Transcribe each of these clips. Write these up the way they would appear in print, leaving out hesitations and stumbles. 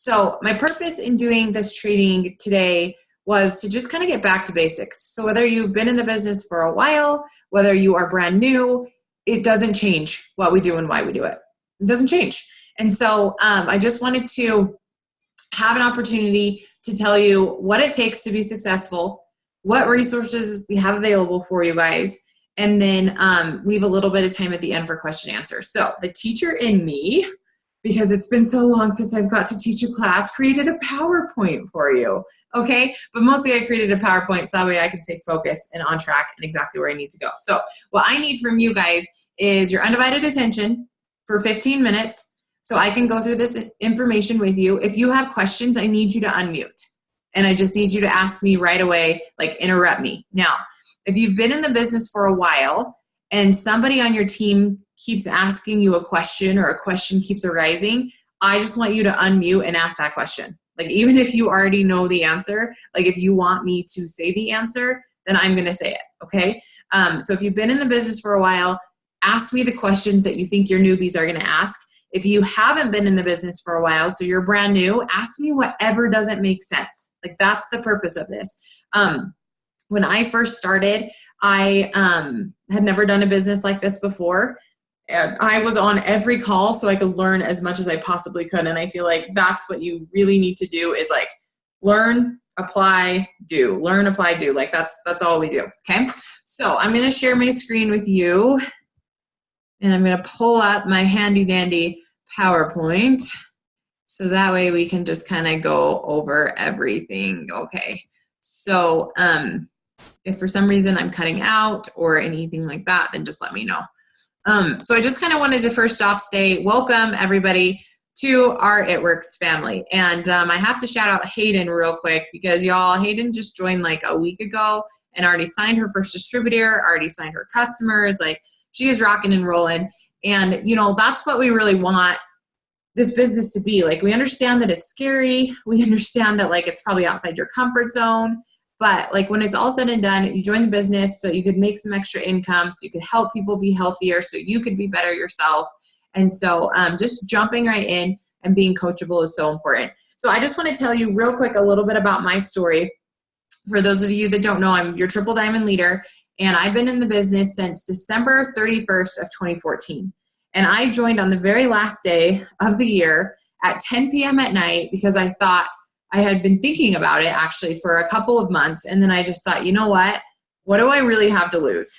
So my purpose in doing this training today was to just kind of get back to basics. So whether you've been in the business for a while, whether you are brand new, it doesn't change what we do and why we do it. It doesn't change. And so I just wanted to have an opportunity to tell you what it takes to be successful, what resources we have available for you guys, and then leave a little bit of time at the end for question and answer. So the teacher in me, because it's been so long since I've got to teach a class, created a PowerPoint for you. Okay, but mostly I created a PowerPoint so that way I can stay focused and on track and exactly where I need to go. So what I need from you guys is your undivided attention for 15 minutes so I can go through this information with you. If you have questions, I need you to unmute. And I just need you to ask me right away, like interrupt me. Now, if you've been in the business for a while and somebody on your team keeps asking you a question or a question keeps arising, I just want you to unmute and ask that question. Like, even if you already know the answer, like if you want me to say the answer, then I'm going to say it. Okay. So if you've been in the business for a while, ask me the questions that you think your newbies are going to ask. If you haven't been in the business for a while, so you're brand new, ask me whatever doesn't make sense. Like, that's the purpose of this. When I first started, I had never done a business like this before. And I was on every call so I could learn as much as I possibly could. And I feel like that's what you really need to do is like learn, apply, do. Learn, apply, do. Like that's all we do. Okay. So I'm going to share my screen with you and I'm going to pull up my handy dandy PowerPoint. So that way we can just kind of go over everything. Okay. So if for some reason I'm cutting out or anything like that, then just let me know. So I just kind of wanted to first off say welcome everybody to our It Works family. And I have to shout out Hayden real quick because y'all, Hayden just joined like a week ago and already signed her first distributor, already signed her customers. Like, she is rocking and rolling. And you know, that's what we really want this business to be. Like, we understand that it's scary. We understand that like it's probably outside your comfort zone. But like when it's all said and done, you join the business so you could make some extra income, so you could help people be healthier, so you could be better yourself. And so just jumping right in and being coachable is so important. So I just want to tell you real quick a little bit about my story. For those of you that don't know, I'm your Triple Diamond leader, and I've been in the business since December 31st of 2014. And I joined on the very last day of the year at 10 p.m. at night because I thought, I had been thinking about it actually for a couple of months. And then I just thought, you know what do I really have to lose?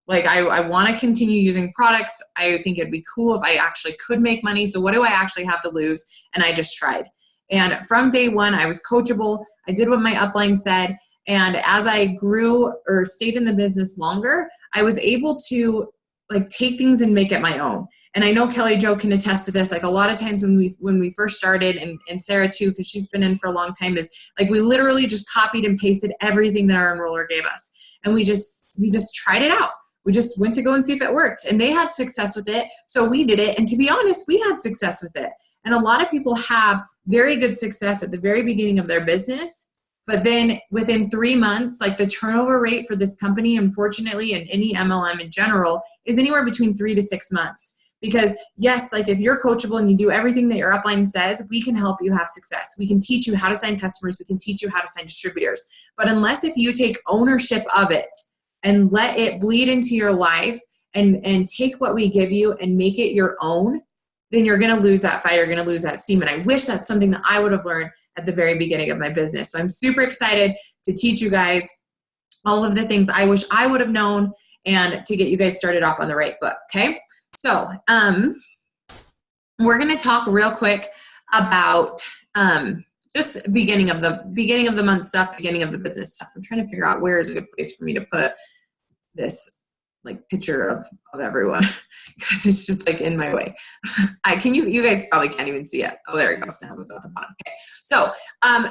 Like, I want to continue using products. I think it'd be cool if I actually could make money. So what do I actually have to lose? And I just tried. And from day one, I was coachable. I did what my upline said. And as I grew or stayed in the business longer, I was able to like take things and make it my own. And I know Kelly Jo can attest to this. Like, a lot of times when we first started, and Sarah too, because she's been in for a long time, is like we literally just copied and pasted everything that our enroller gave us. And we just tried it out. We just went to go and see if it worked. And they had success with it. So we did it. And to be honest, we had success with it. And a lot of people have very good success at the very beginning of their business. But then within 3 months, like the turnover rate for this company, unfortunately, and any MLM in general, is anywhere between 3 to 6 months. Because yes, like if you're coachable and you do everything that your upline says, we can help you have success. We can teach you how to sign customers. We can teach you how to sign distributors. But unless if you take ownership of it and let it bleed into your life and take what we give you and make it your own, then you're going to lose that fight. You're going to lose that steam. And I wish that's something that I would have learned at the very beginning of my business. So I'm super excited to teach you guys all of the things I wish I would have known and to get you guys started off on the right foot. Okay. So we're going to talk real quick about just beginning of the month stuff, beginning of the business stuff. I'm trying to figure out where is a good place for me to put this like picture of everyone because it's just like in my way. You guys probably can't even see it. Oh, there it goes now. It's at the bottom. Okay. So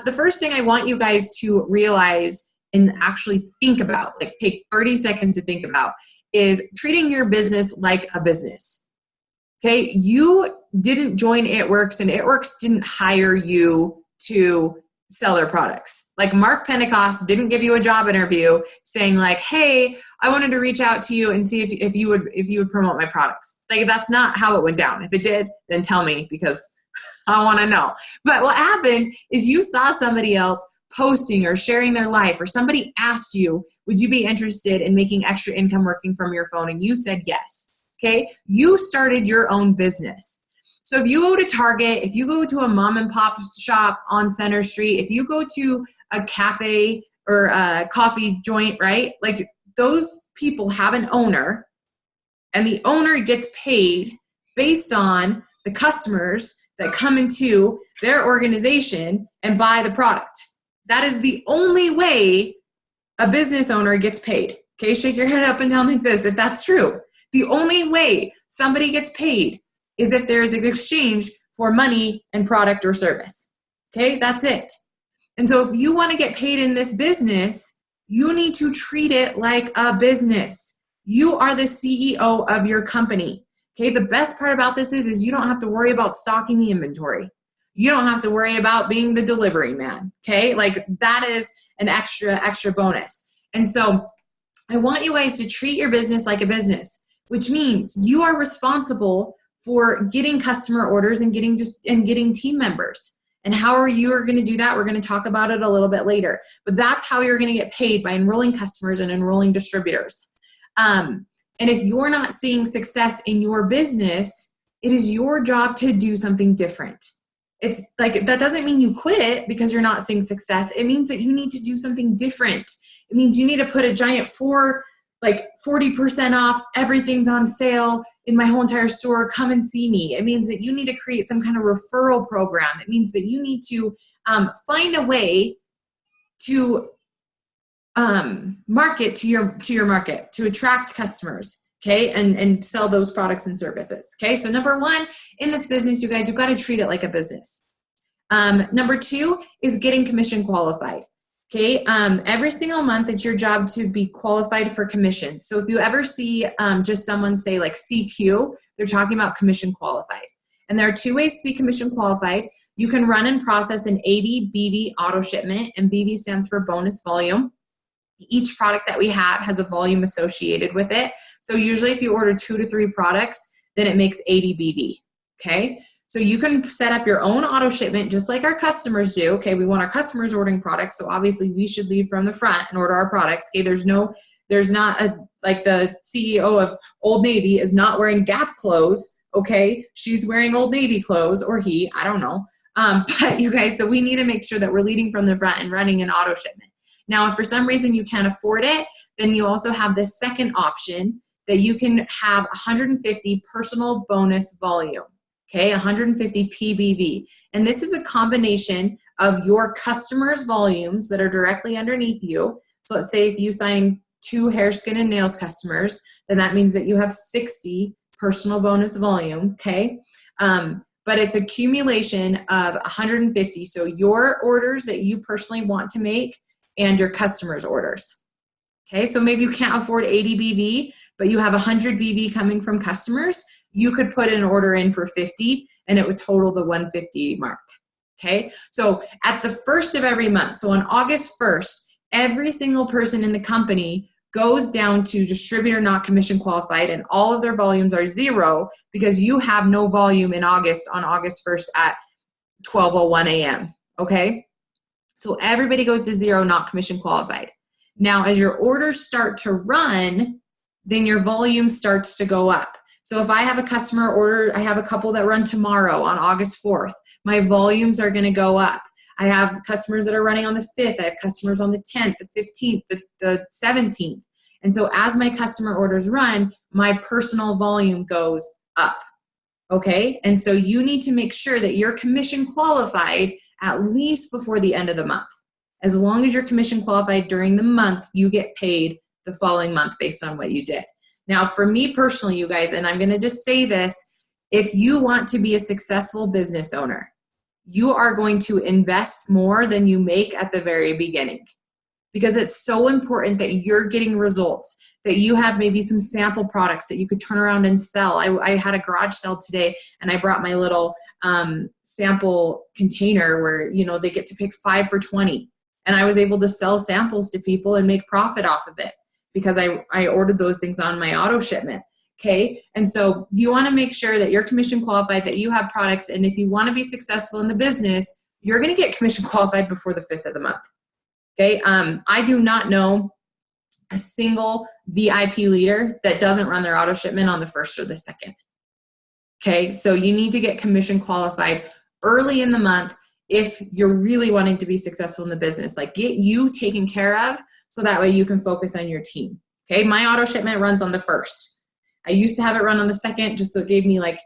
the first thing I want you guys to realize and actually think about, like take 30 seconds to think about, is treating your business like a business. Okay. You didn't join It Works and It Works didn't hire you to sell their products. Like Mark Pentecost didn't give you a job interview saying like, hey, I wanted to reach out to you and see if you would promote my products. Like that's not how it went down. If it did, then tell me because I want to know. But what happened is you saw somebody else posting or sharing their life, or somebody asked you, would you be interested in making extra income working from your phone? And you said yes. Okay. You started your own business. So if you go to Target, if you go to a mom and pop shop on Center Street, if you go to a cafe or a coffee joint, right? Like those people have an owner, and the owner gets paid based on the customers that come into their organization and buy the product. That is the only way a business owner gets paid. Okay, shake your head up and down like this if that's true. The only way somebody gets paid is if there is an exchange for money and product or service. Okay, that's it. And so if you want to get paid in this business, you need to treat it like a business. You are the CEO of your company. Okay, the best part about this is you don't have to worry about stocking the inventory. You don't have to worry about being the delivery man. Okay, like that is an extra bonus. And so I want you guys to treat your business like a business, which means you are responsible for getting customer orders and getting team members. And how are you going to do that? We're going to talk about it a little bit later. But that's how you're going to get paid, by enrolling customers and enrolling distributors. And if you're not seeing success in your business, it is your job to do something different. It's like, that doesn't mean you quit because you're not seeing success. It means that you need to do something different. It means you need to put a giant 40% off, everything's on sale in my whole entire store, come and see me. It means that you need to create some kind of referral program. It means that you need to find a way to market to your market, to attract customers, okay, and sell those products and services, okay? So number one, in this business, you guys, you've got to treat it like a business. Number two is getting commission qualified. Okay, every single month, it's your job to be qualified for commissions. So if you ever see just someone say like CQ, they're talking about commission qualified. And there are two ways to be commission qualified. You can run and process an 80 BV auto shipment, and BV stands for bonus volume. Each product that we have has a volume associated with it. So usually if you order 2 to 3 products, then it makes 80 BV, okay? So you can set up your own auto shipment just like our customers do. Okay, we want our customers ordering products, so obviously we should lead from the front and order our products. Okay, there's not like the CEO of Old Navy is not wearing Gap clothes. Okay, she's wearing Old Navy clothes, or he, I don't know. But you guys, so we need to make sure that we're leading from the front and running an auto shipment. Now, if for some reason you can't afford it, then you also have this second option that you can have 150 personal bonus volume. Okay, 150 PBV. And this is a combination of your customers' volumes that are directly underneath you. So let's say if you sign 2 hair, skin, and nails customers, then that means that you have 60 personal bonus volume, okay? But it's accumulation of 150. So your orders that you personally want to make and your customers' orders. Okay, so maybe you can't afford 80 BV, but you have 100 BV coming from customers. You could put an order in for 50 and it would total the 150 mark. Okay, so at the first of every month, so on August 1st, every single person in the company goes down to distributor not commission qualified, and all of their volumes are 0 because you have no volume in August on August 1st at 12:01 a.m. Okay, so everybody goes to 0 not commission qualified. Now, as your orders start to run, then your volume starts to go up. So if I have a customer order, I have a couple that run tomorrow on August 4th, my volumes are going to go up. I have customers that are running on the 5th. I have customers on the 10th, the 15th, the 17th. And so as my customer orders run, my personal volume goes up. Okay? And so you need to make sure that you're commission qualified at least before the end of the month. As long as you're commission qualified during the month, you get paid the following month based on what you did. Now, for me personally, you guys, and I'm going to just say this, if you want to be a successful business owner, you are going to invest more than you make at the very beginning, because it's so important that you're getting results, that you have maybe some sample products that you could turn around and sell. I had a garage sale today, and I brought my little sample container where, you know, they get to pick 5 for $20. And I was able to sell samples to people and make profit off of it because I ordered those things on my auto shipment. Okay. And so you want to make sure that you're commission qualified, that you have products. And if you want to be successful in the business, you're going to get commission qualified before the 5th of the month. Okay. I do not know a single VIP leader that doesn't run their auto shipment on the 1st or the 2nd. Okay. So you need to get commission qualified early in the month if you're really wanting to be successful in the business. Like, get you taken care of so that way you can focus on your team. Okay. My auto shipment runs on the 1st. I used to have it run on the 2nd just so it gave me like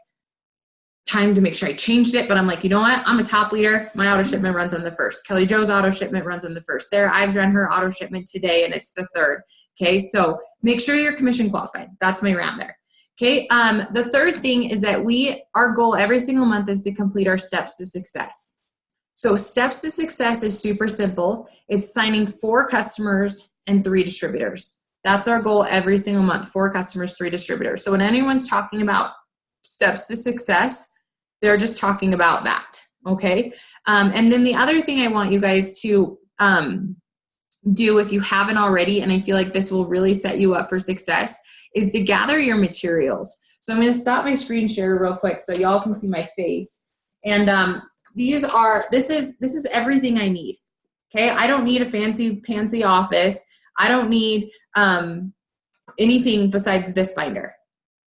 time to make sure I changed it. But I'm like, you know what? I'm a top leader. My auto shipment runs on the 1st. Kelly Jo's auto shipment runs on the 1st. Sarah Ives run her auto shipment today and it's the 3rd. Okay. So make sure you're commission qualified. That's my round there. Okay. The third thing is that our goal every single month is to complete our steps to success. So steps to success is super simple. It's signing 4 customers and 3 distributors. That's our goal every single month, 4 customers, 3 distributors. So when anyone's talking about steps to success, they're just talking about that, okay? And then the other thing I want you guys to do, if you haven't already, and I feel like this will really set you up for success, is to gather your materials. So I'm gonna stop my screen share real quick so y'all can see my face. And this is everything I need, okay? I don't need a fancy office. I don't need anything besides this binder,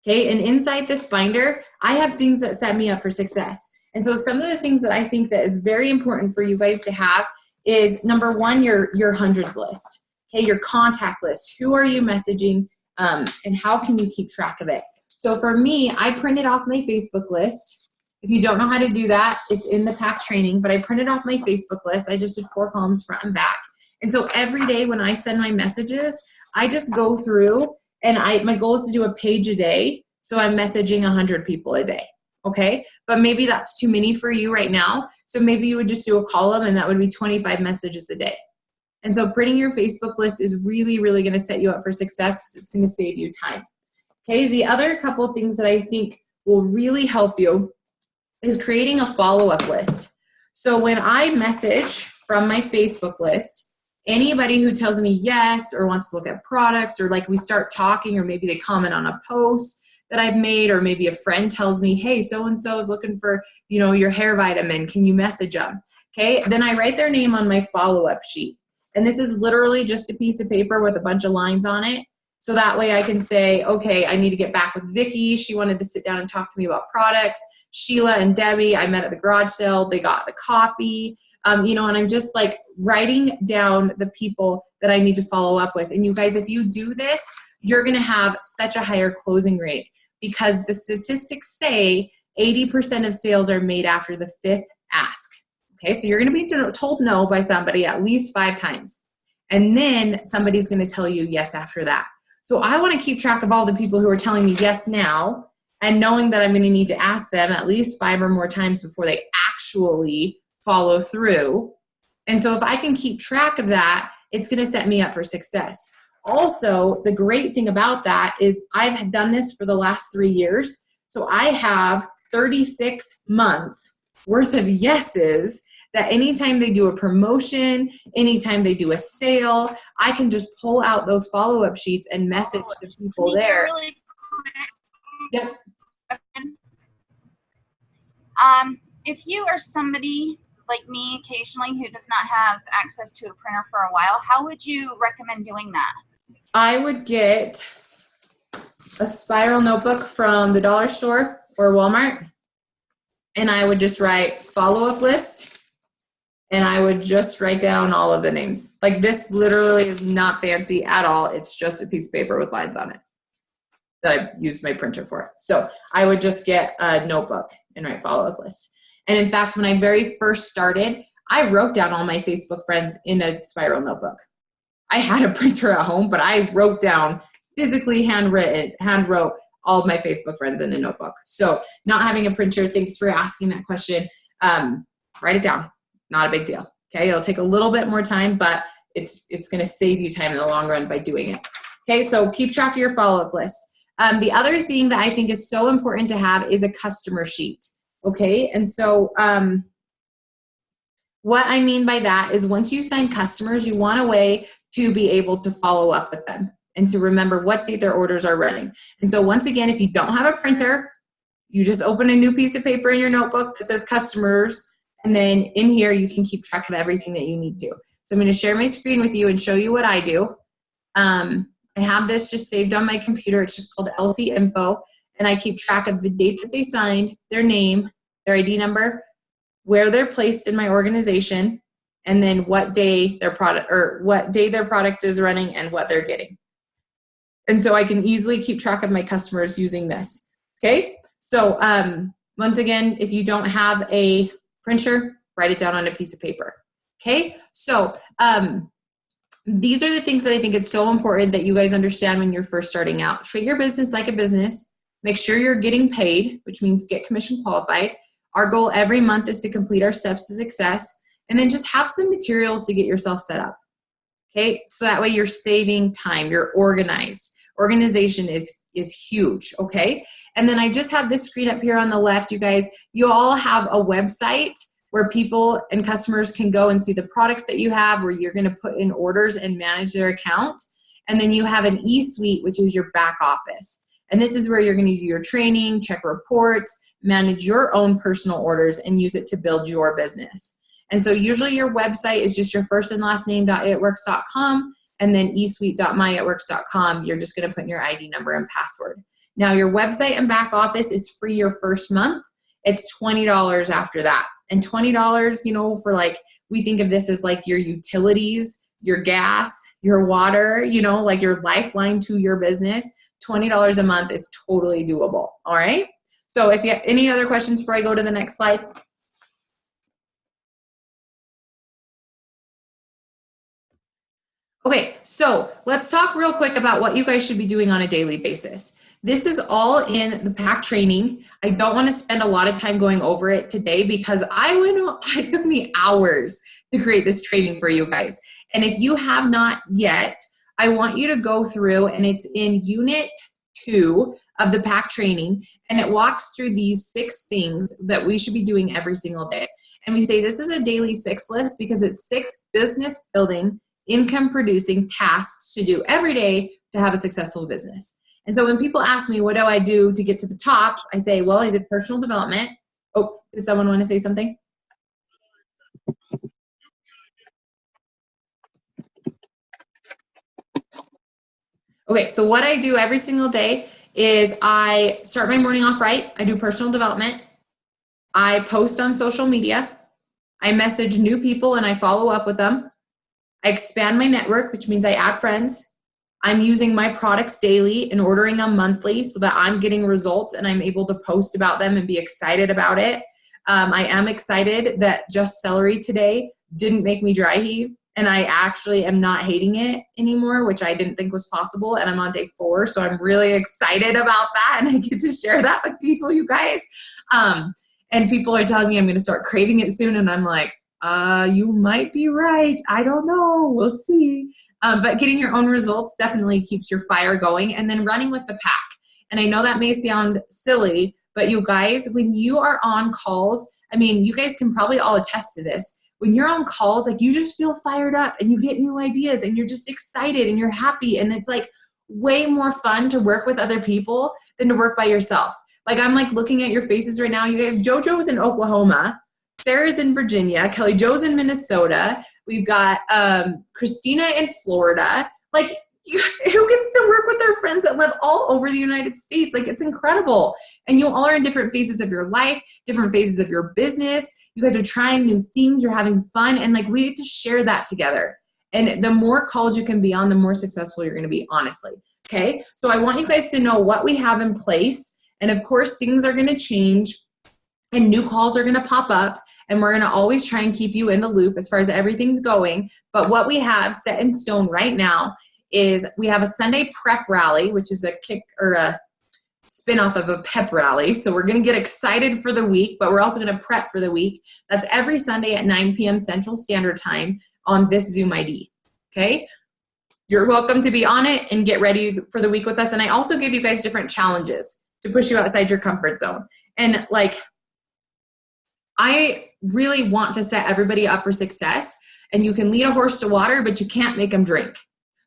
okay? And inside this binder, I have things that set me up for success. And so some of the things that I think that is very important for you guys to have is, number 1, your hundreds list, okay? Your contact list. Who are you messaging, and how can you keep track of it? So for me, I printed off my Facebook list. If you don't know how to do that, it's in the pack training, but I printed off my Facebook list. I just did 4 columns front and back. And so every day when I send my messages, I just go through and my goal is to do a page a day. So I'm messaging 100 people a day. Okay. But maybe that's too many for you right now. So maybe you would just do a column and that would be 25 messages a day. And so printing your Facebook list is really, really going to set you up for success because it's going to save you time. Okay. The other couple things that I think will really help you is creating a follow-up list. So when I message from my Facebook list, anybody who tells me yes or wants to look at products, or like we start talking, or maybe they comment on a post that I've made, or maybe a friend tells me, hey, so-and-so is looking for, your hair vitamin. Can you message them? Okay. Then I write their name on my follow-up sheet. And this is literally just a piece of paper with a bunch of lines on it. So that way I can say, okay, I need to get back with Vicky. She wanted to sit down and talk to me about products. Sheila and Debbie, I met at the garage sale. They got the coffee. And I'm just like writing down the people that I need to follow up with. And you guys, if you do this, you're going to have such a higher closing rate, because the statistics say 80% of sales are made after the 5th ask. Okay, so you're going to be told no by somebody at least 5 times. And then somebody's going to tell you yes after that. So I want to keep track of all the people who are telling me yes now, and knowing that I'm going to need to ask them at least 5 or more times before they actually follow through. And so if I can keep track of that, it's going to set me up for success. Also, the great thing about that is I've done this for the last 3 years. So I have 36 months worth of yeses that anytime they do a promotion, anytime they do a sale, I can just pull out those follow-up sheets and message the people there. Really Yep. If you are somebody like me occasionally who does not have access to a printer for a while, how would you recommend doing that? I would get a spiral notebook from the dollar store or Walmart, and I would just write follow-up list, and I would just write down all of the names. Like, this literally is not fancy at all. It's just a piece of paper with lines on it that I used my printer for. So I would just get a notebook and write follow-up lists. And in fact, when I very first started, I wrote down all my Facebook friends in a spiral notebook. I had a printer at home, but I wrote down, physically handwrote all of my Facebook friends in a notebook. So not having a printer, thanks for asking that question. Write it down. Not a big deal. Okay. It'll take a little bit more time, but it's going to save you time in the long run by doing it. Okay. So keep track of your follow-up list. The other thing that I think is so important to have is a customer sheet. Okay. And so, what I mean by that is once you sign customers, you want a way to be able to follow up with them. and to remember what date their orders are running. And so once again, if you don't have a printer, you just open a new piece of paper in your notebook that says customers, and then in here you can keep track of everything that you need to. So I'm going to share my screen with you and show you what I do. I have this just saved on my computer. It's just called LC Info, and I keep track of the date that they signed, their name, their ID number, where they're placed in my organization, and then what day their product is running and what they're getting. And so I can easily keep track of my customers using this. Okay. So once again, if you don't have a printer, write it down on a piece of paper. Okay. So these are the things that I think it's so important that you guys understand when you're first starting out. Treat your business like a business. Make sure you're getting paid, which means get commission qualified. Our goal every month is to complete our steps to success, and then just have some materials to get yourself set up. Okay, so that way you're saving time, you're organized. Organization is huge, okay? And then I just have this screen up here on the left, you guys. You all have a website where people and customers can go and see the products that you have, where you're gonna put in orders and manage their account. And then you have an e-suite, which is your back office. And this is where you're gonna do your training, check reports, manage your own personal orders, and use it to build your business. And so usually your website is just your first and last name.itworks.com, and then esuite.myitworks.com. You're just gonna put in your ID number and password. Now your website and back office is free your first month. It's $20 after that. And $20, you know, for like, we think of this as like your utilities, your gas, your water, you know, like your lifeline to your business. $20 a month is totally doable. All right. So if you have any other questions before I go to the next slide. Okay, so let's talk real quick about what you guys should be doing on a daily basis. This is all in the PAC training. I don't want to spend a lot of time going over it today because it took me hours to create this training for you guys. And if you have not yet, I want you to go through, and it's in Unit 2 of the PAC training, and it walks through these 6 things that we should be doing every single day. And we say this is a daily 6 list because it's 6 business building, income producing tasks to do every day to have a successful business. And so when people ask me, what do I do to get to the top? I say, well, I did personal development. Oh, does someone want to say something? Okay, so what I do every single day is I start my morning off right. I do personal development. I post on social media. I message new people and I follow up with them. I expand my network, which means I add friends. I'm using my products daily and ordering them monthly so that I'm getting results and I'm able to post about them and be excited about it. I am excited that Just Celery today didn't make me dry heave, and I actually am not hating it anymore, which I didn't think was possible, and I'm on day 4, so I'm really excited about that, and I get to share that with people, you guys. And people are telling me I'm going to start craving it soon, and I'm like, you might be right. I don't know. We'll see. But getting your own results definitely keeps your fire going, and then running with the pack. And I know that may sound silly, but you guys, when you are on calls, I mean, you guys can probably all attest to this. When you're on calls, like you just feel fired up and you get new ideas and you're just excited and you're happy. And it's like way more fun to work with other people than to work by yourself. Like I'm like looking at your faces right now. You guys, JoJo's in Oklahoma. Sarah's in Virginia. Kelly Jo's in Minnesota. We've got Christina in Florida. Like, who gets to work with their friends that live all over the United States? Like, it's incredible. And you all are in different phases of your life, different phases of your business. You guys are trying new things. You're having fun. And, like, we get to share that together. And the more calls you can be on, the more successful you're going to be, honestly. Okay? So I want you guys to know what we have in place. And, of course, things are going to change. And new calls are going to pop up, and we're going to always try and keep you in the loop as far as everything's going. But what we have set in stone right now is we have a Sunday prep rally, which is a kick or a spin-off of a pep rally. So we're going to get excited for the week, but we're also going to prep for the week. That's every Sunday at 9 p.m. Central Standard Time on this Zoom ID. Okay? You're welcome to be on it and get ready for the week with us. And I also give you guys different challenges to push you outside your comfort zone. And like, I really want to set everybody up for success, and you can lead a horse to water, but you can't make them drink.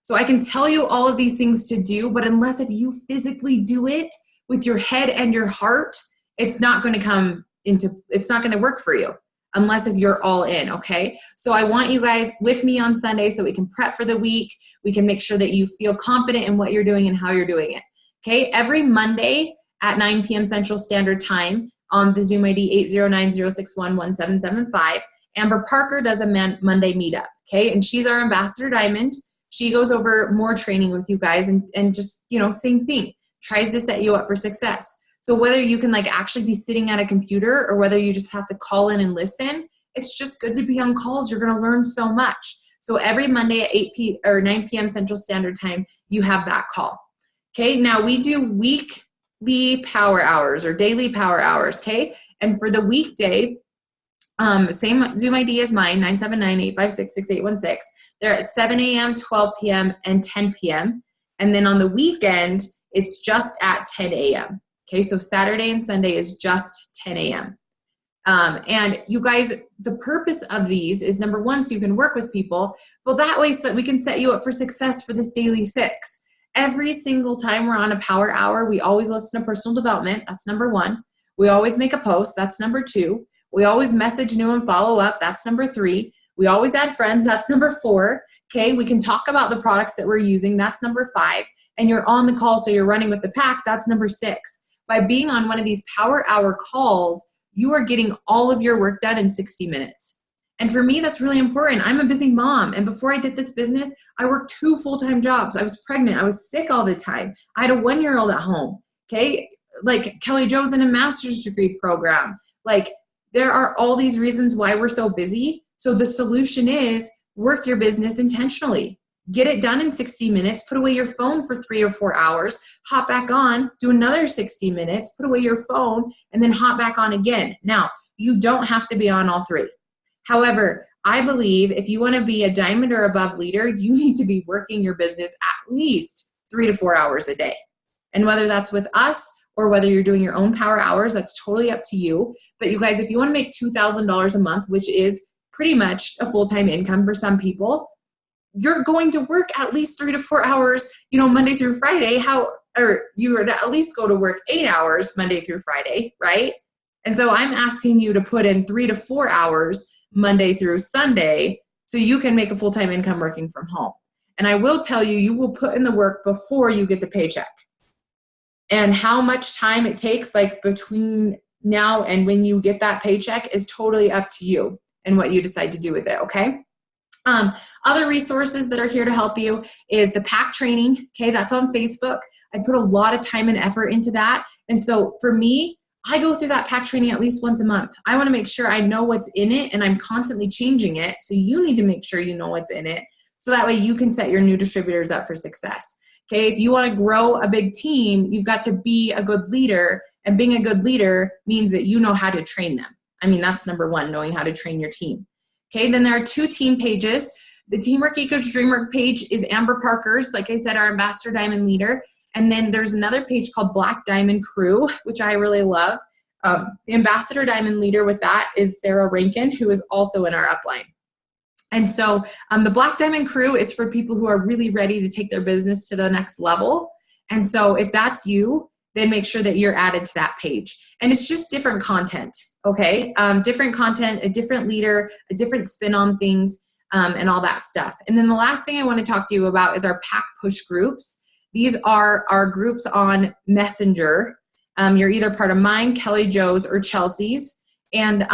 So I can tell you all of these things to do, but unless if you physically do it with your head and your heart, it's not going to work for you unless if you're all in, okay? So I want you guys with me on Sunday so we can prep for the week. We can make sure that you feel confident in what you're doing and how you're doing it, okay? Every Monday at 9 p.m. Central Standard Time on the Zoom ID 809-061-1775, Amber Parker does a Monday meetup, okay? And she's our Ambassador Diamond. She goes over more training with you guys and just, same thing, tries to set you up for success. So whether you can actually be sitting at a computer or whether you just have to call in and listen, it's just good to be on calls. You're going to learn so much. So every Monday at 9 p.m. Central Standard Time, you have that call. Okay, now we do weekly power hours or daily power hours, okay? And for the weekday, same Zoom ID as mine, 979-856-6816. They're at 7 a.m., 12 p.m., and 10 p.m. And then on the weekend, it's just at 10 a.m. Okay, so Saturday and Sunday is just 10 a.m. And you guys, the purpose of these is number one, so you can work with people, but that way so that we can set you up for success for this daily 6. Every single time we're on a power hour, we always listen to personal development. That's number 1. We always make a post. That's number 2. We always message new and follow up. That's number 3. We always add friends. That's number 4. Okay, we can talk about the products that we're using. That's number 5. And you're on the call, so you're running with the pack. That's number 6. By being on one of these power hour calls, you are getting all of your work done in 60 minutes. And for me, that's really important. I'm a busy mom. And before I did this business, I worked 2 full-time jobs. I was pregnant. I was sick all the time. I had a 1-year-old at home. Okay. Kelly Jo's in a master's degree program. There are all these reasons why we're so busy. So the solution is work your business intentionally. Get it done in 60 minutes, put away your phone for 3 or 4 hours, hop back on, do another 60 minutes, put away your phone, and then hop back on again. Now, you don't have to be on all 3. However, I believe if you want to be a diamond or above leader, you need to be working your business at least 3 to 4 hours a day. And whether that's with us or whether you're doing your own power hours, that's totally up to you. But you guys, if you want to make $2,000 a month, which is pretty much a full-time income for some people, you're going to work at least 3 to 4 hours, Monday through Friday. Or you would at least go to work 8 hours Monday through Friday, right? And so I'm asking you to put in 3 to 4 hours Monday through Sunday so you can make a full-time income working from home. And I will tell you, you will put in the work before you get the paycheck. And how much time it takes, between now and when you get that paycheck, is totally up to you and what you decide to do with it, okay? Other resources that are here to help you is the PAC training. Okay, that's on Facebook. I put a lot of time and effort into that. And so for me, I go through that PAC training at least once a month. I want to make sure I know what's in it and I'm constantly changing it. So you need to make sure you know what's in it. So that way you can set your new distributors up for success. Okay, if you want to grow a big team, you've got to be a good leader. And being a good leader means that you know how to train them. That's number 1, knowing how to train your team. Okay, then there are 2 team pages. The Teamwork Equals Dreamwork page is Amber Parker's, like I said, our Ambassador Diamond leader. And then there's another page called Black Diamond Crew, which I really love. The Ambassador Diamond leader with that is Sarah Rankin, who is also in our upline. And so the Black Diamond Crew is for people who are really ready to take their business to the next level. And so if that's you, then make sure that you're added to that page. And it's just different content, okay? Different content, a different leader, a different spin on things, and all that stuff. And then the last thing I want to talk to you about is our PAC push groups. These are our groups on Messenger. You're either part of mine, Kelly Jo's, or Chelsea's. And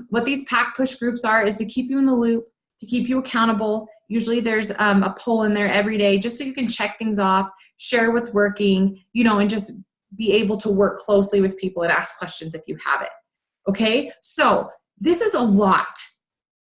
what these PAC push groups are is to keep you in the loop, to keep you accountable. Usually there's a poll in there every day just so you can check things off, share what's working, and just be able to work closely with people and ask questions if you have it. Okay, so this is a lot.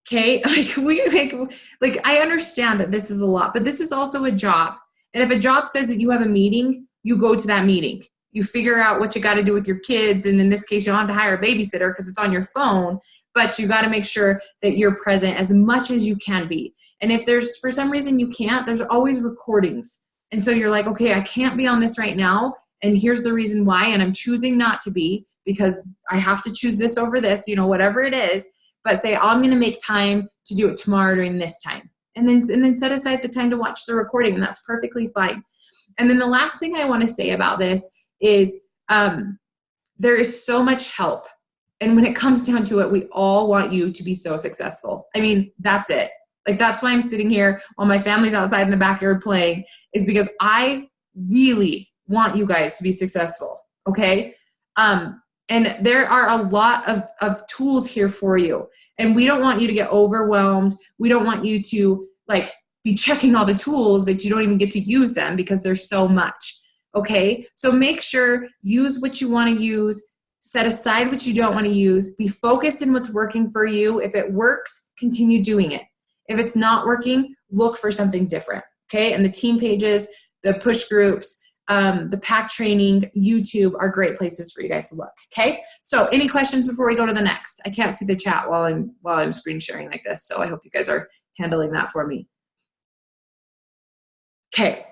Okay, I understand that this is a lot, but this is also a job. And if a job says that you have a meeting, you go to that meeting. You figure out what you got to do with your kids, and in this case, you don't have to hire a babysitter because it's on your phone. But you got to make sure that you're present as much as you can be. And if there's for some reason you can't, there's always recordings. And so you're like, okay, I can't be on this right now. And here's the reason why. And I'm choosing not to be because I have to choose this over this, whatever it is. But say, I'm going to make time to do it tomorrow during this time. and then set aside the time to watch the recording, and that's perfectly fine. And then the last thing I want to say about this is there is so much help. And when it comes down to it, we all want you to be so successful. I mean, that's it. Like, that's why I'm sitting here while my family's outside in the backyard playing, is because I really want you guys to be successful. Okay. And there are a lot of tools here for you. And we don't want you to get overwhelmed. We don't want you to like be checking all the tools that you don't even get to use them because there's so much. Okay. So make sure, use what you want to use, set aside what you don't want to use, be focused in what's working for you. If it works, continue doing it. If it's not working, look for something different. Okay. And the team pages, the push groups, the pack training, YouTube are great places for you guys to look. Okay. So any questions before we go to the next? I can't see the chat while I'm screen sharing like this. So I hope you guys are handling that for me. Okay.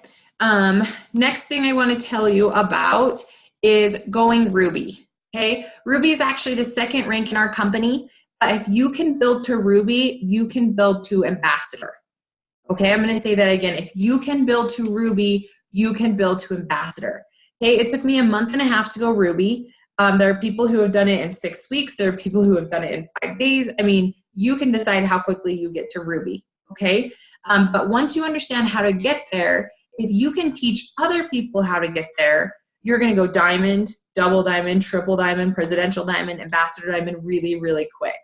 Next thing I want to tell you about is going Ruby. Okay. Ruby is actually the second rank in our company. But if you can build to Ruby, you can build to ambassador. Okay. I'm going to say that again. If you can build to Ruby, you can build to ambassador. Okay. It took me a month and a half to go Ruby. There are people who have done it in 6 weeks. There are people who have done it in 5 days. I mean, you can decide how quickly you get to Ruby. Okay. But once you understand how to get there, if you can teach other people how to get there, you're going to go diamond, double diamond, triple diamond, presidential diamond, ambassador diamond really, really quick.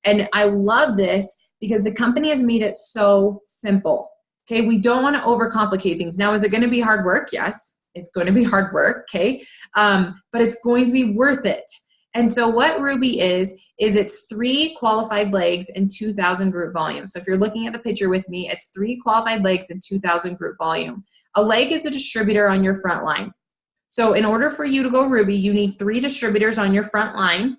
And I love this because the company has made it so simple. Okay, we don't want to overcomplicate things. Now, is it going to be hard work? Yes, it's going to be hard work, okay? But it's going to be worth it. And so what Ruby is it's 3 qualified legs and 2,000 group volume. So if you're looking at the picture with me, it's 3 qualified legs and 2,000 group volume. A leg is a distributor on your front line. So in order for you to go Ruby, you need 3 distributors on your front line.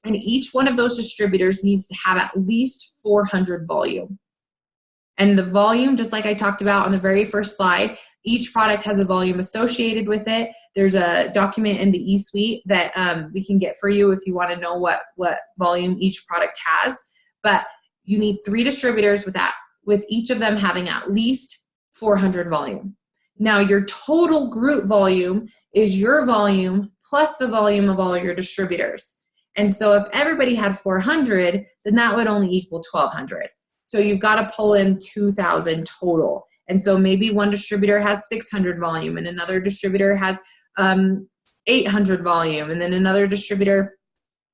And each one of those distributors needs to have at least 400 volume. And the volume, just like I talked about on the very first slide, each product has a volume associated with it. There's a document in the eSuite that we can get for you if you want to know what volume each product has. But you need 3 distributors with each of them having at least 400 volume. Now, your total group volume is your volume plus the volume of all your distributors. And so if everybody had 400, then that would only equal 1,200. So you've got to pull in 2,000 total. And so maybe one distributor has 600 volume and another distributor has 800 volume, and then another distributor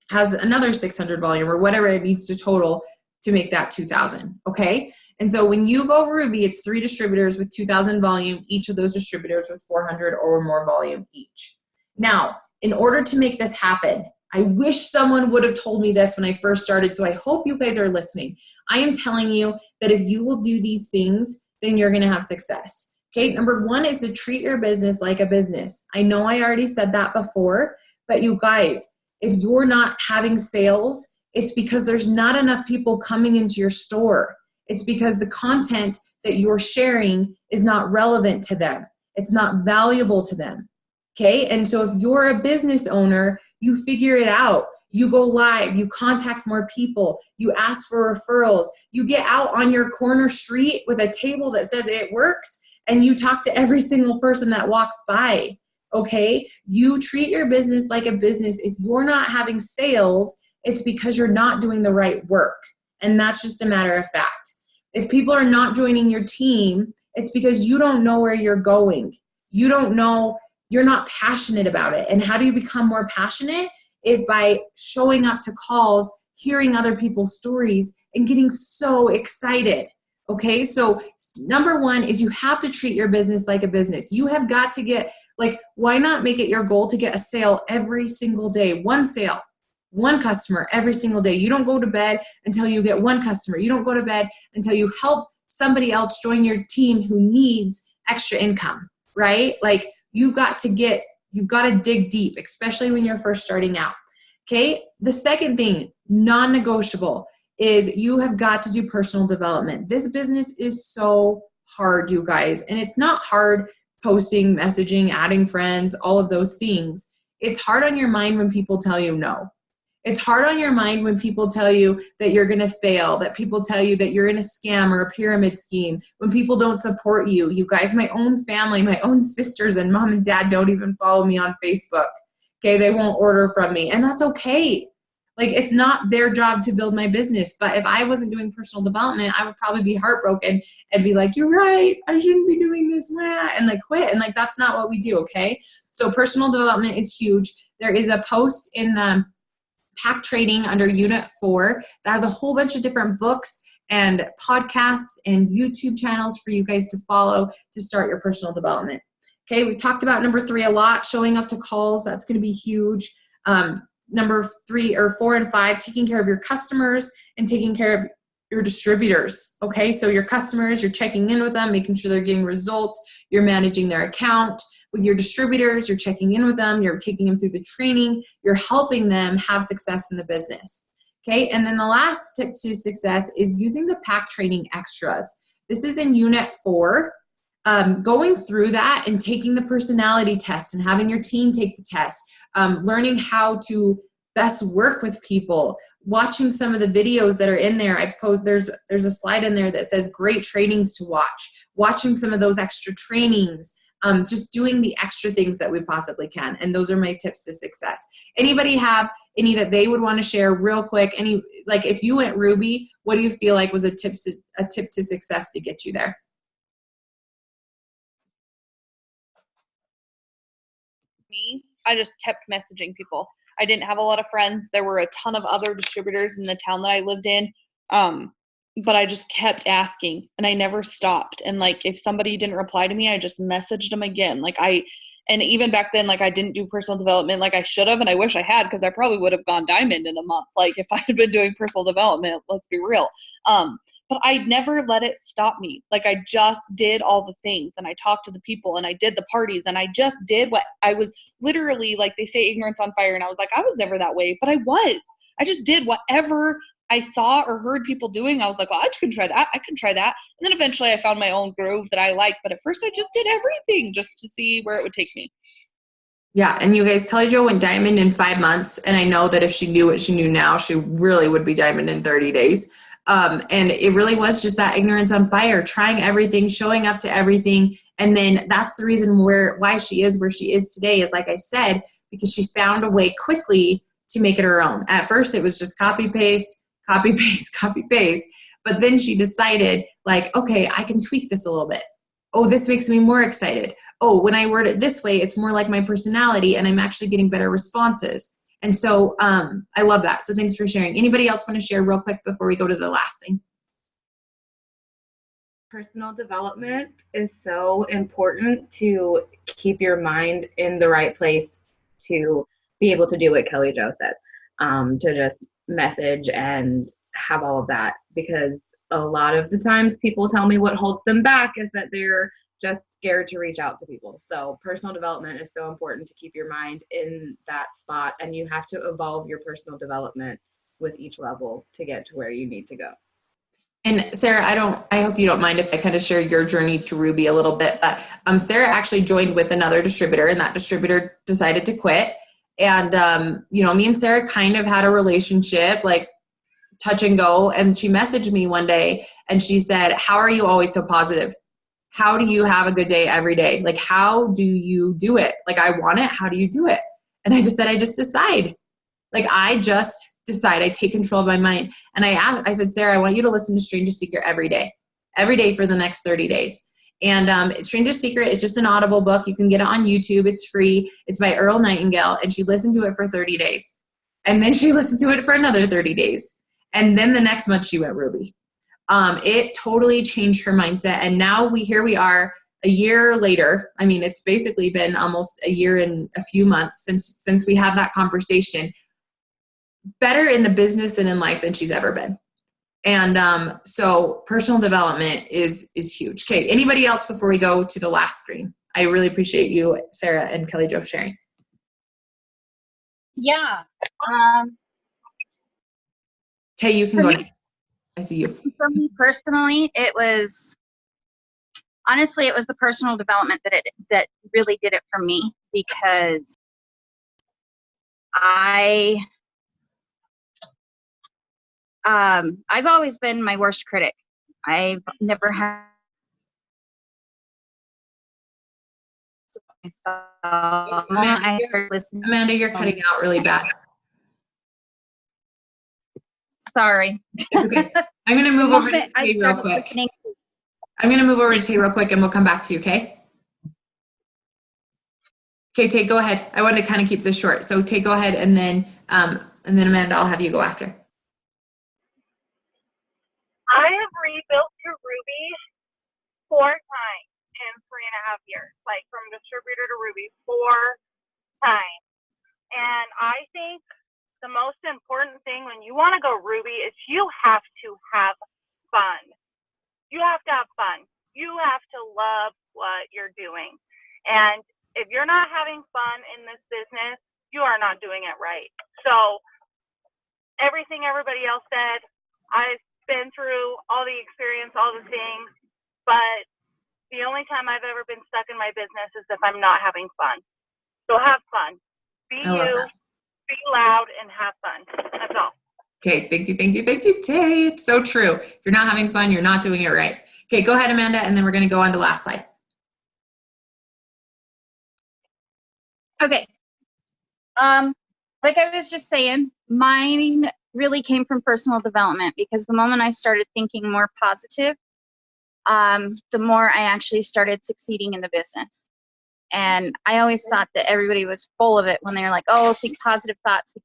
has another 600 volume, or whatever it needs to total to make that 2,000. Okay. And so when you go Ruby, it's 3 distributors with 2,000 volume, each of those distributors with 400 or more volume each. Now, in order to make this happen, I wish someone would have told me this when I first started, so I hope you guys are listening. I am telling you that if you will do these things, then you're going to have success. Okay, number 1 is to treat your business like a business. I know I already said that before, but you guys, if you're not having sales, it's because there's not enough people coming into your store. It's because the content that you're sharing is not relevant to them. It's not valuable to them. Okay, and so if you're a business owner, you figure it out. You go live, you contact more people, you ask for referrals, you get out on your corner street with a table that says it works, and you talk to every single person that walks by. Okay, you treat your business like a business. If you're not having sales, it's because you're not doing the right work. And that's just a matter of fact. If people are not joining your team, it's because you don't know where you're going. You don't know. You're not passionate about it. And how do you become more passionate? Is by showing up to calls, hearing other people's stories, and getting so excited. Okay, so number 1 is you have to treat your business like a business. You have got to get, why not make it your goal to get a sale every single day? 1 sale, 1 customer every single day. You don't go to bed until you get 1 customer. You don't go to bed until you help somebody else join your team who needs extra income, right? You've got to dig deep, especially when you're first starting out. Okay. The second thing, non-negotiable, is you have got to do personal development. This business is so hard, you guys. And it's not hard posting, messaging, adding friends, all of those things. It's hard on your mind when people tell you no. It's hard on your mind when people tell you that you're going to fail, that people tell you that you're in a scam or a pyramid scheme, when people don't support you. You guys, my own family, my own sisters and mom and dad don't even follow me on Facebook. Okay, they won't order from me, and that's okay. Like, it's not their job to build my business. But if I wasn't doing personal development, I would probably be heartbroken and be like, you're right, I shouldn't be doing this, and like quit. And like, that's not what we do, okay? So personal development is huge. There is a post in the Pack Trading under Unit 4 that has a whole bunch of different books and podcasts and YouTube channels for you guys to follow to start your personal development. Okay, we talked about number 3 a lot, showing up to calls. That's going to be huge. Number 3 or 4 and 5, taking care of your customers and taking care of your distributors. Okay, so your customers, you're checking in with them, making sure they're getting results. You're managing their account. With your distributors, you're checking in with them. You're taking them through the training. You're helping them have success in the business. Okay, and then the last tip to success is using the Pack Trading extras. This is in Unit 4. Going through that and taking the personality test and having your team take the test, learning how to best work with people, watching some of the videos that are in there. There's a slide in there that says great trainings to watch, watching some of those extra trainings, just doing the extra things that we possibly can. And those are my tips to success. Anybody have any that they would want to share real quick? Any, like if you went Ruby, what do you feel like was a tip to success to get you there? Me, I just kept messaging people. I didn't have a lot of friends. There were a ton of other distributors in the town that I lived in. But I just kept asking and I never stopped. And like, if somebody didn't reply to me, I just messaged them again. And even back then, like I didn't do personal development like I should have. And I wish I had, because I probably would have gone diamond in a month. Like if I had been doing personal development, let's be real. But I never let it stop me. Like I just did all the things, and I talked to the people, and I did the parties, and I just did what I was literally, like they say, ignorance on fire. And I was like, I was never that way, but I just did whatever I saw or heard people doing. I was like, well, I can try that. I can try that. And then eventually I found my own groove that I liked. But at first I just did everything just to see where it would take me. Yeah, and you guys, Kelly Jo went diamond in 5 months, and I know that if she knew what she knew now, she really would be diamond in 30 days. And it really was just that ignorance on fire, trying everything, showing up to everything. And then that's the reason why she is where she is today, is like I said, because she found a way quickly to make it her own. At first it was just copy paste, copy paste, copy paste. But then she decided, like, okay, I can tweak this a little bit. Oh, this makes me more excited. Oh, when I word it this way, it's more like my personality, and I'm actually getting better responses. And so I love that. So thanks for sharing. Anybody else want to share real quick before we go to the last thing? Personal development is so important to keep your mind in the right place to be able to do what Kelly Jo said, to just message and have all of that. Because a lot of the times people tell me what holds them back is that they're just scared to reach out to people. So personal development is so important to keep your mind in that spot, and you have to evolve your personal development with each level to get to where you need to go. And Sarah, I hope you don't mind if I kind of share your journey to Ruby a little bit, but Sarah actually joined with another distributor, and that distributor decided to quit. And, me and Sarah kind of had a relationship, like touch and go. And she messaged me one day and she said, how are you always so positive? How do you have a good day every day? Like, how do you do it? Like, I want it. How do you do it? And I just said, I just decide. Like, I just decide. I take control of my mind. And I said, Sarah, I want you to listen to Stranger Secret every day for the next 30 days. And Stranger Secret is just an Audible book. You can get it on YouTube. It's free. It's by Earl Nightingale. And she listened to it for 30 days. And then she listened to it for another 30 days. And then the next month she went Ruby. It totally changed her mindset. And now here we are a year later. I mean, it's basically been almost a year and a few months since we had that conversation. Better in the business and in life than she's ever been. And so personal development is huge. Okay, anybody else before we go to the last screen? I really appreciate you, Sarah and Kelly Jo, sharing. Yeah. Tay, you can go next. I see you. For me personally, it was the personal development that really did it for me, because I I've always been my worst critic. I've never had myself. I started listening. Amanda, you're cutting out really bad. Sorry. It's okay. I'm going to move over to Tay real quick. I'm going to move over to Tay real quick and we'll come back to you, okay? Okay, Tay, go ahead. I wanted to kind of keep this short. So Tay, go ahead, and then Amanda, I'll have you go after. I have rebuilt to Ruby 4 times in 3.5 years, like from distributor to Ruby 4 times. And I think the most important thing when you want to go Ruby is you have to have fun. You have to have fun. You have to love what you're doing. And if you're not having fun in this business, you are not doing it right. So everything everybody else said, I've been through all the experience, all the things, but the only time I've ever been stuck in my business is if I'm not having fun. So have fun. Be you, be loud, and have fun. That's all. Okay, thank you, Tay. It's so true. If you're not having fun, you're not doing it right. Okay, go ahead, Amanda, and then we're going to go on to the last slide. Okay. Like I was just saying, mine really came from personal development, because the moment I started thinking more positive, the more I actually started succeeding in the business. And I always thought that everybody was full of it when they were like, oh, think positive thoughts,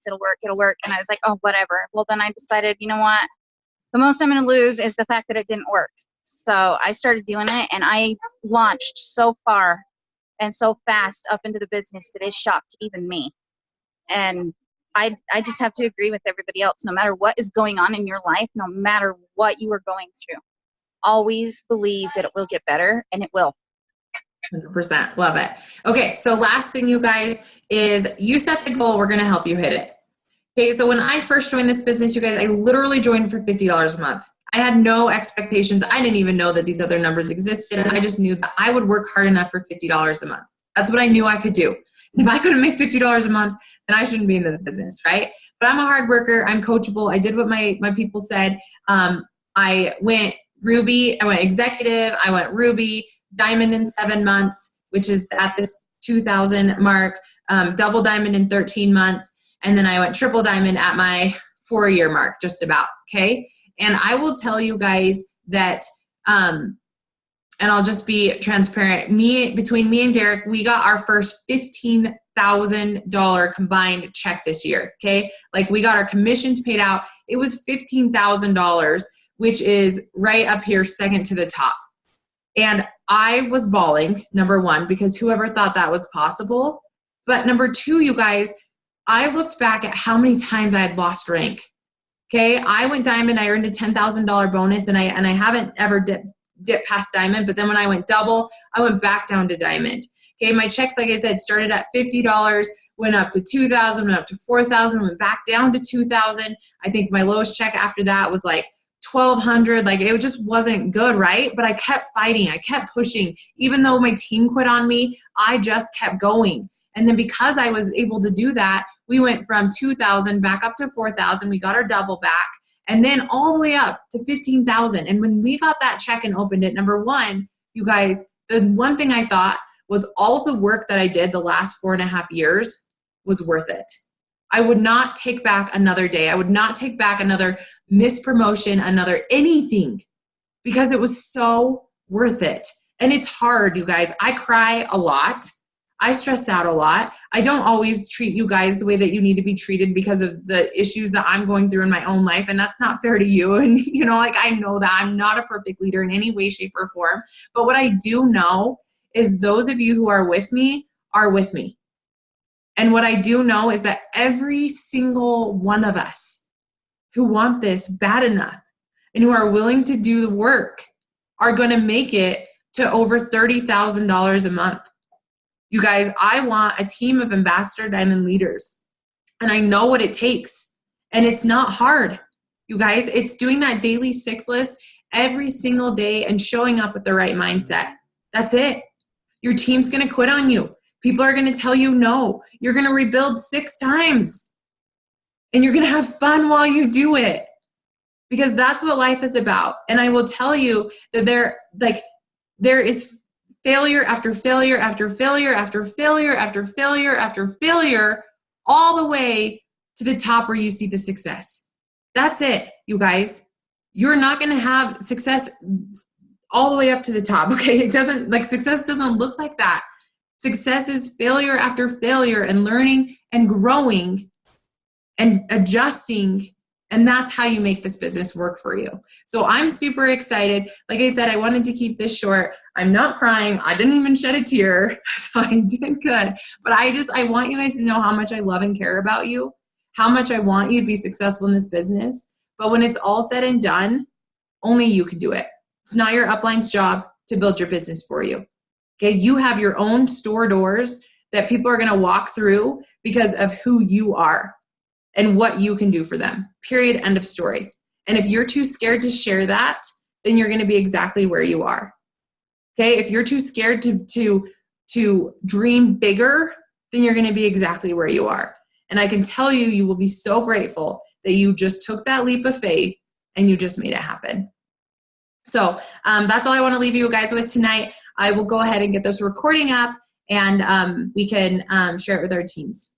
it'll work. And I was like, oh, whatever. Well, then I decided, you know what? The most I'm going to lose is the fact that it didn't work. So I started doing it, and I launched so far and so fast up into the business that it shocked even me. And I just have to agree with everybody else. No matter what is going on in your life, no matter what you are going through, always believe that it will get better, and it will. 100%. Love it. Okay, so last thing, you guys, is you set the goal. We're going to help you hit it. Okay, so when I first joined this business, you guys, I literally joined for $50 a month. I had no expectations. I didn't even know that these other numbers existed. And I just knew that I would work hard enough for $50 a month. That's what I knew I could do. If I couldn't make $50 a month, then I shouldn't be in this business, right? But I'm a hard worker. I'm coachable. I did what my people said. I went Ruby. I went executive. I went Ruby. Diamond in 7 months, which is at this 2,000 mark. Double diamond in 13 months. And then I went triple diamond at my 4-year mark, just about, okay? And I will tell you guys that, and I'll just be transparent, between me and Derek, we got our first $15,000 combined check this year, okay? Like, we got our commissions paid out. It was $15,000, which is right up here, second to the top. And I was bawling, number one, because whoever thought that was possible. But number two, you guys, I looked back at how many times I had lost rank. Okay, I went diamond, I earned a $10,000 bonus, and I haven't ever dipped past diamond. But then when I went double, I went back down to diamond. Okay, my checks, like I said, started at $50, went up to $2,000, went up to $4,000, went back down to $2,000. I think my lowest check after that was like $1,200. Like, it just wasn't good, right? But I kept fighting, I kept pushing. Even though my team quit on me, I just kept going. And then because I was able to do that, we went from 2,000 back up to 4,000. We got our double back, and then all the way up to 15,000. And when we got that check and opened it, number one, you guys, the one thing I thought was all of the work that I did the last 4.5 years was worth it. I would not take back another day. I would not take back another missed promotion, another anything, because it was so worth it. And it's hard, you guys. I cry a lot. I stress out a lot. I don't always treat you guys the way that you need to be treated because of the issues that I'm going through in my own life, and that's not fair to you. And, you know, like, I know that I'm not a perfect leader in any way, shape, or form. But what I do know is those of you who are with me are with me. And what I do know is that every single one of us who want this bad enough and who are willing to do the work are going to make it to over $30,000 a month. You guys, I want a team of Ambassador Diamond leaders, and I know what it takes, and it's not hard. You guys, it's doing that daily 6 list every single day and showing up with the right mindset. That's it. Your team's going to quit on you. People are going to tell you no. You're going to rebuild 6 times. and you're going to have fun while you do it, because that's what life is about. And I will tell you that there is failure after failure after failure after failure after failure after failure, all the way to the top where you see the success. That's it, you guys. You're not going to have success all the way up to the top, okay? Success doesn't look like that. Success is failure after failure and learning and growing and adjusting. And that's how you make this business work for you. So I'm super excited. Like I said, I wanted to keep this short. I'm not crying. I didn't even shed a tear. So I did good. But I want you guys to know how much I love and care about you, how much I want you to be successful in this business. But when it's all said and done, only you can do it. It's not your upline's job to build your business for you. Okay, you have your own store doors that people are going to walk through because of who you are and what you can do for them. Period. End of story. And if you're too scared to share that, then you're going to be exactly where you are. Okay, if you're too scared to dream bigger, then you're going to be exactly where you are. And I can tell you, you will be so grateful that you just took that leap of faith and you just made it happen. So that's all I want to leave you guys with tonight. I will go ahead and get this recording up, and we can share it with our teams.